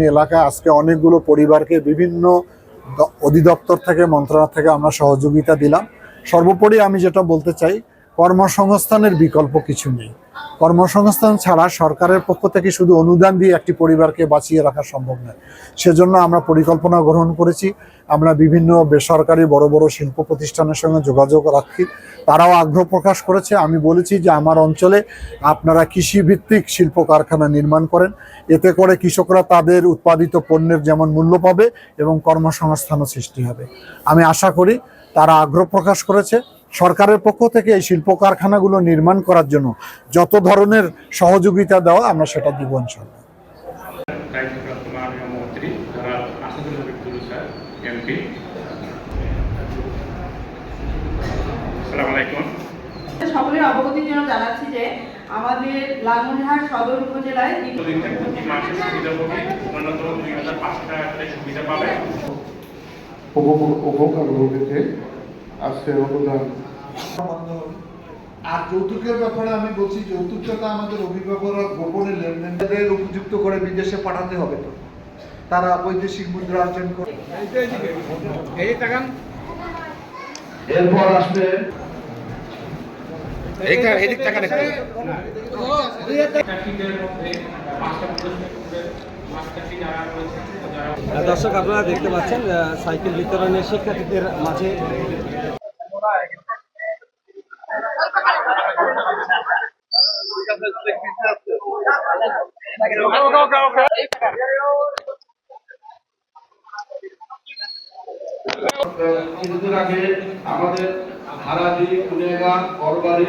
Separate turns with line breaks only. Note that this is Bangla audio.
এলাকায় আজকে অনেকগুলো পরিবারকে বিভিন্ন অধিদপ্তর থেকে মন্ত্রণালয় থেকে আমরা সহযোগিতা দিলাম। সর্বোপরি আমি যেটা বলতে চাই, কর্মসংস্থানের বিকল্প কিছু নেই। কর্মসংস্থান ছাড়া সরকারের পক্ষ থেকে শুধু অনুদান দিয়ে একটি পরিবারকে বাঁচিয়ে রাখা সম্ভব নয়। সেজন্য আমরা পরিকল্পনা গ্রহণ করেছি। আমরা বিভিন্ন বেসরকারি বড় বড় শিল্প প্রতিষ্ঠানের সঙ্গে যোগাযোগ রাখি, তারাও আগ্রহ প্রকাশ করেছে। আমি বলেছি যে আমার অঞ্চলে আপনারা কৃষিভিত্তিক শিল্প কারখানা নির্মাণ করেন, এতে করে কৃষকরা তাদের উৎপাদিত পণ্যের যেমন মূল্য পাবে এবং কর্মসংস্থানও সৃষ্টি হবে। আমি আশা করি তারা আগ্রহ প্রকাশ করেছে। সরকারের পক্ষ থেকে এই শিল্প কারখানাগুলো নির্মাণ করার জন্য যত ধরনের সহযোগিতা দেওয়া আমরা সেটা দিব ইনশাআল্লাহ।
সকলের অবগতির জন্য জানাচ্ছি যে আমাদের লালমনিরহাট সদর উপজেলায়
উপভোক্তাকে আজকে অনুদান।
আর যৌতুকের ব্যাপারে আমি বলছি, যৌতুকটা আমাদের অভিভাবকরা গোপনে লেনদেনদের উপযুক্ত করে বিদেশে পাঠাতে হবে, তো তারা বৈদেশিক মুদ্রা অর্জন করে।
এরপর আসবে
দর্শক, আপনারা দেখতে পাচ্ছেন সাইকেল বিতরণের শিক্ষার্থীদের মাঝে
কিছুদিন আগে আমাদের হারাদি, কুলেগা, করবাড়ি